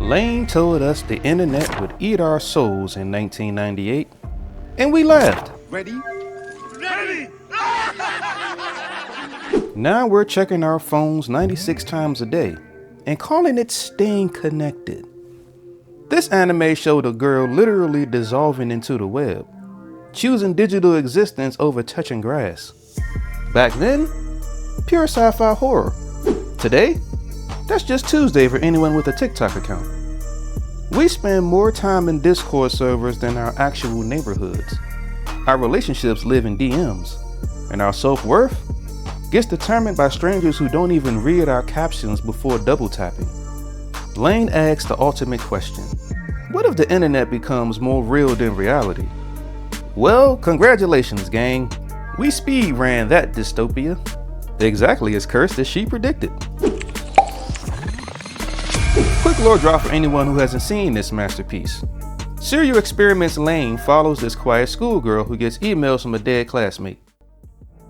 Lain told us the internet would eat our souls in 1998, and we laughed. Ready? Ready! Now we're checking our phones 96 times a day and calling it staying connected. This anime showed a girl literally dissolving into the web, choosing digital existence over touching grass. Back then, pure sci-fi horror. Today, that's just Tuesday for anyone with a TikTok account. We spend more time in Discord servers than our actual neighborhoods. Our relationships live in DMs, and our self-worth gets determined by strangers who don't even read our captions before double tapping. Lain asks the ultimate question: what if the internet becomes more real than reality? Well, congratulations, gang. We speed ran that dystopia. Exactly as cursed as she predicted. Quick lore drop for anyone who hasn't seen this masterpiece. Serial Experiments Lain follows this quiet schoolgirl who gets emails from a dead classmate.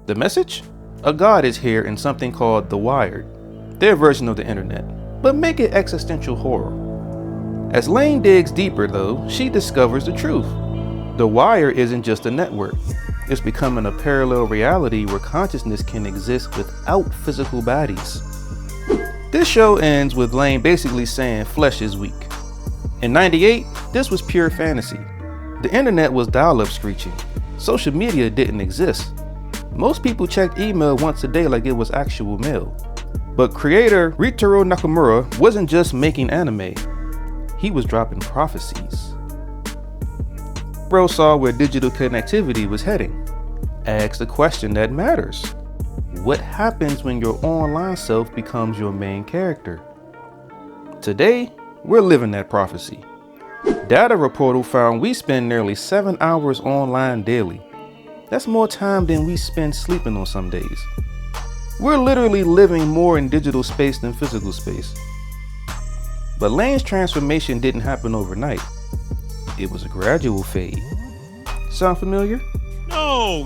The message? A god is here in something called The Wired, their version of the internet, but make it existential horror. As Lain digs deeper though, she discovers the truth. The Wire isn't just a network. It's becoming a parallel reality where consciousness can exist without physical bodies. This show ends with Lain basically saying flesh is weak. In '98, this was pure fantasy. The internet was dial-up screeching. Social media didn't exist. Most people checked email once a day like it was actual mail. But creator Ritaro Nakamura wasn't just making anime. He was dropping prophecies. Bro saw where digital connectivity was heading. Asked the question that matters. What happens when your online self becomes your main character? Today, we're living that prophecy. Data Reportal found we spend nearly 7 hours online daily. That's more time than we spend sleeping on some days. We're literally living more in digital space than physical space. But Lain's transformation didn't happen overnight. It was a gradual fade. Sound familiar? No.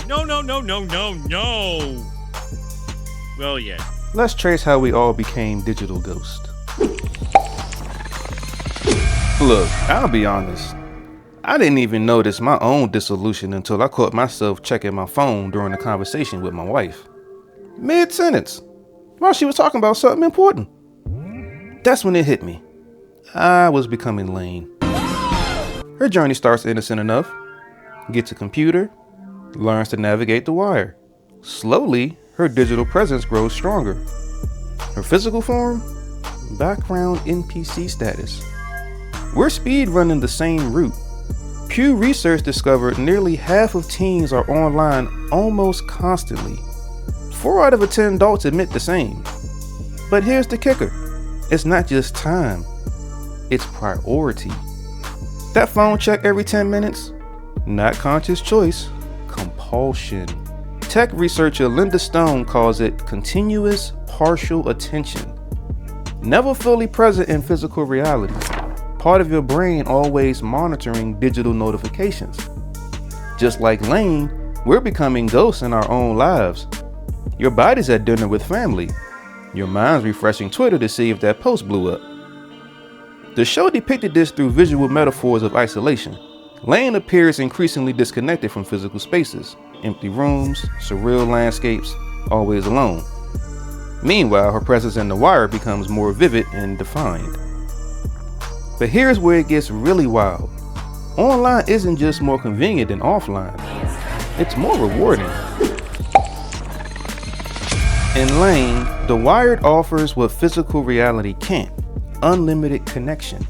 Well, yeah. Let's trace how we all became digital ghosts. Look, I'll be honest. I didn't even notice my own dissolution until I caught myself checking my phone during a conversation with my wife. Mid-sentence, while she was talking about something important. That's when it hit me. I was becoming Lain. Her journey starts innocent enough. Gets a computer, learns to navigate the wire. Slowly, her digital presence grows stronger. Her physical form? Background NPC status. We're speed running the same route. Pew Research discovered nearly half of teens are online almost constantly. 4 out of 10 adults admit the same. But here's the kicker. It's not just time. It's priority. That phone check every 10 minutes? Not conscious choice, compulsion. Tech researcher Linda Stone calls it continuous partial attention. Never fully present in physical reality. Part of your brain always monitoring digital notifications. Just like Lain, we're becoming ghosts in our own lives. Your body's at dinner with family. Your mind's refreshing Twitter to see if that post blew up. The show depicted this through visual metaphors of isolation. Lain appears increasingly disconnected from physical spaces. Empty rooms, surreal landscapes, always alone. Meanwhile, her presence in the wire becomes more vivid and defined. But here's where it gets really wild. Online isn't just more convenient than offline. It's more rewarding. In Lain, The Wired offers what physical reality can't. Unlimited connection.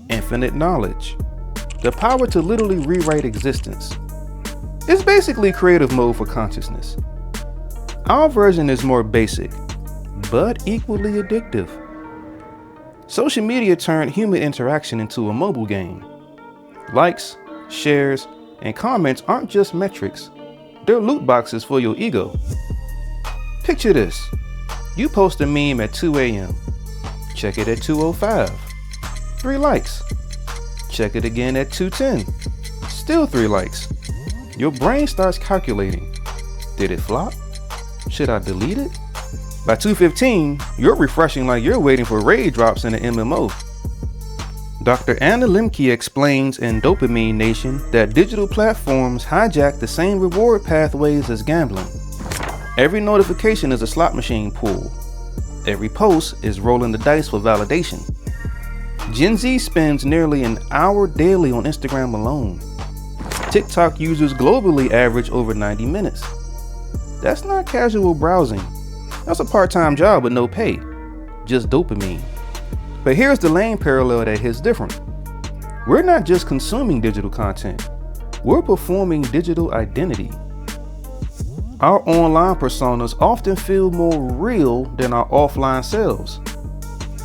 Infinite knowledge. The power to literally rewrite existence. It's basically creative mode for consciousness. Our version is more basic, but equally addictive. Social media turned human interaction into a mobile game. Likes, shares, and comments aren't just metrics. They're loot boxes for your ego. Picture this. You post a meme at 2 a.m. Check it at 2:05. 3 likes. Check it again at 2:10. Still 3 likes. Your brain starts calculating. Did it flop? Should I delete it? By 2:15, you're refreshing like you're waiting for raid drops in an MMO. Dr. Anna Lemke explains in Dopamine Nation that digital platforms hijack the same reward pathways as gambling. Every notification is a slot machine pool. Every post is rolling the dice for validation. Gen Z spends nearly an hour daily on Instagram alone. TikTok users globally average over 90 minutes. That's not casual browsing. That's a part-time job with no pay. Just dopamine. But here's the Lain parallel that hits different. We're not just consuming digital content. We're performing digital identity. Our online personas often feel more real than our offline selves.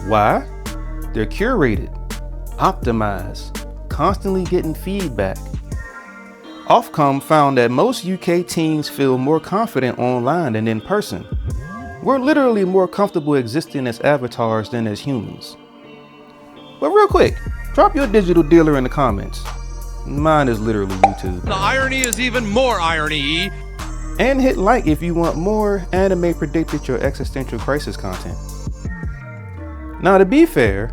Why? They're curated, optimized, constantly getting feedback. Ofcom found that most UK teens feel more confident online than in person. We're literally more comfortable existing as avatars than as humans. But real quick, drop your digital dealer in the comments. Mine is literally YouTube. The irony is even more irony. And hit like if you want more anime predicted your existential crisis content. Now, to be fair,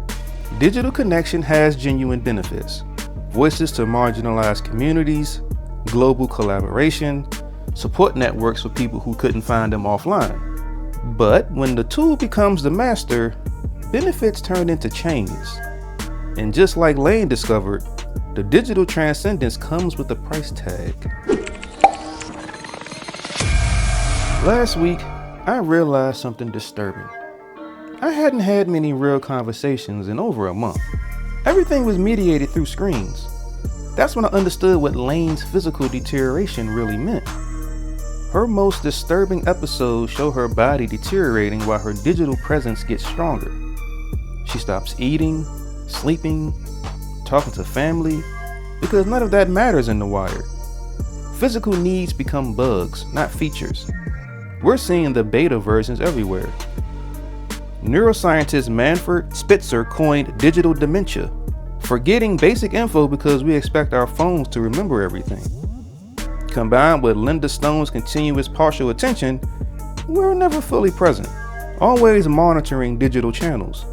digital connection has genuine benefits. Voices to marginalized communities, global collaboration, support networks for people who couldn't find them offline. But when the tool becomes the master, benefits turn into chains. And just like Lain discovered, the digital transcendence comes with a price tag. Last week, I realized something disturbing. I hadn't had many real conversations in over a month. Everything was mediated through screens. That's when I understood what Lain's physical deterioration really meant. Her most disturbing episodes show her body deteriorating while her digital presence gets stronger. She stops eating, sleeping, talking to family, because none of that matters in the wired. Physical needs become bugs, not features. We're seeing the beta versions everywhere. Neuroscientist Manfred Spitzer coined digital dementia, forgetting basic info because we expect our phones to remember everything. Combined with Linda Stone's continuous partial attention, we're never fully present, always monitoring digital channels.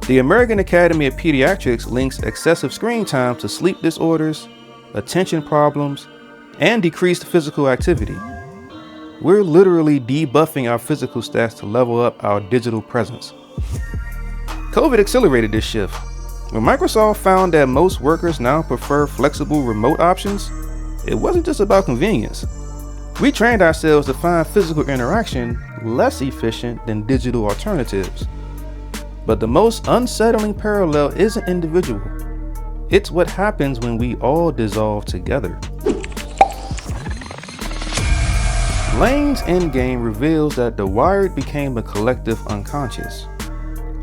The American Academy of Pediatrics links excessive screen time to sleep disorders, attention problems, and decreased physical activity. We're literally debuffing our physical stats to level up our digital presence. COVID accelerated this shift. When Microsoft found that most workers now prefer flexible remote options, it wasn't just about convenience. We trained ourselves to find physical interaction less efficient than digital alternatives. But the most unsettling parallel isn't individual. It's what happens when we all dissolve together. Lain's endgame reveals that the wired became a collective unconscious,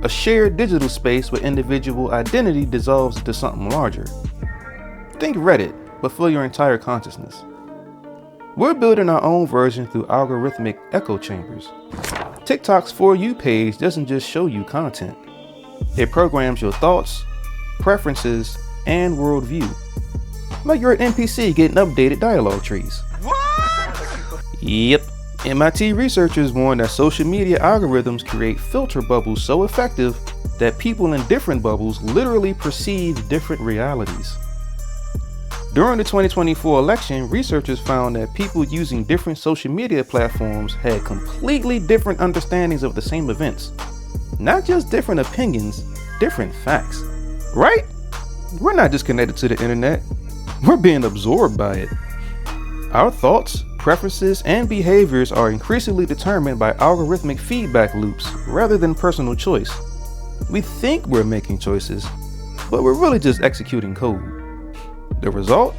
a shared digital space where individual identity dissolves into something larger. Think Reddit, but for your entire consciousness. We're building our own version through algorithmic echo chambers. TikTok's For You page doesn't just show you content. It programs your thoughts, preferences, and worldview. Like you're an NPC getting updated dialogue trees. Yep. MIT researchers warn that social media algorithms create filter bubbles so effective that people in different bubbles literally perceive different realities. During the 2024 election, researchers found that people using different social media platforms had completely different understandings of the same events. Not just different opinions, different facts. Right? We're not just connected to the internet. We're being absorbed by it. Our thoughts, preferences, and behaviors are increasingly determined by algorithmic feedback loops rather than personal choice. We think we're making choices, but we're really just executing code. The result?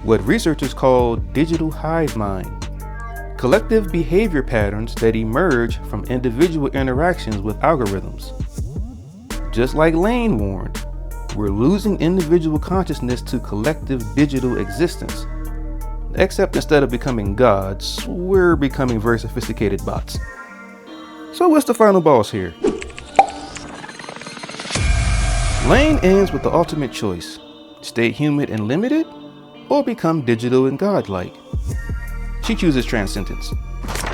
What researchers call digital hive mind. Collective behavior patterns that emerge from individual interactions with algorithms. Just like Lain warned, we're losing individual consciousness to collective digital existence. Except instead of becoming gods, we're becoming very sophisticated bots. So what's the final boss here? Lain ends with the ultimate choice. Stay human and limited, or become digital and godlike. She chooses transcendence,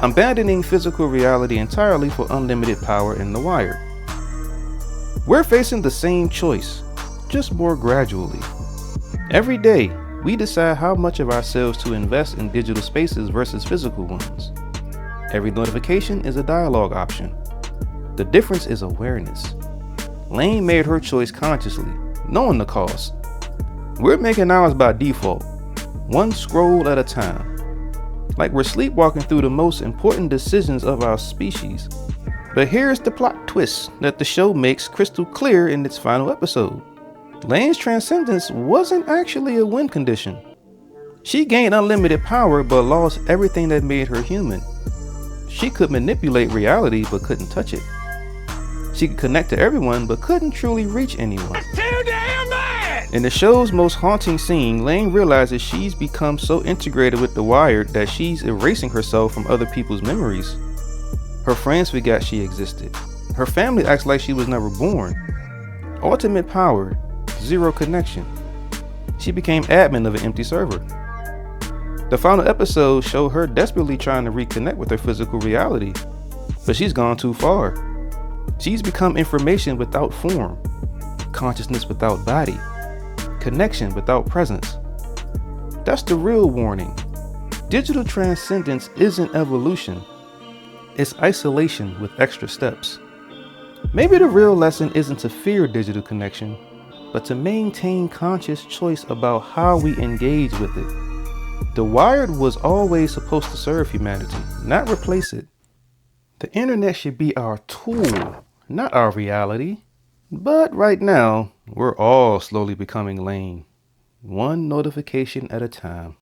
abandoning physical reality entirely for unlimited power in the wired. We're facing the same choice. just more gradually. Every day, we decide how much of ourselves to invest in digital spaces versus physical ones. Every notification is a dialogue option. The difference is awareness. Lain made her choice consciously, knowing the cost. We're making ours by default, one scroll at a time. Like we're sleepwalking through the most important decisions of our species. But here's the plot twist that the show makes crystal clear in its final episode. Lain's transcendence wasn't actually a win condition. She gained unlimited power but lost everything that made her human. She could manipulate reality but couldn't touch it. She could connect to everyone but couldn't truly reach anyone. Too damn bad! In the show's most haunting scene, Lain realizes she's become so integrated with the Wired that she's erasing herself from other people's memories. Her friends forgot she existed. Her family acts like she was never born. Ultimate power, zero connection. She became admin of an empty server. The final episode showed her desperately trying to reconnect with her physical reality, but she's gone too far. She's become information without form, consciousness without body, connection without presence. That's the real warning. Digital transcendence isn't evolution. It's isolation with extra steps. Maybe the real lesson isn't to fear digital connection, but to maintain conscious choice about how we engage with it. The Wired was always supposed to serve humanity, not replace it. The internet should be our tool, not our reality. But right now, we're all slowly becoming Lain, one notification at a time.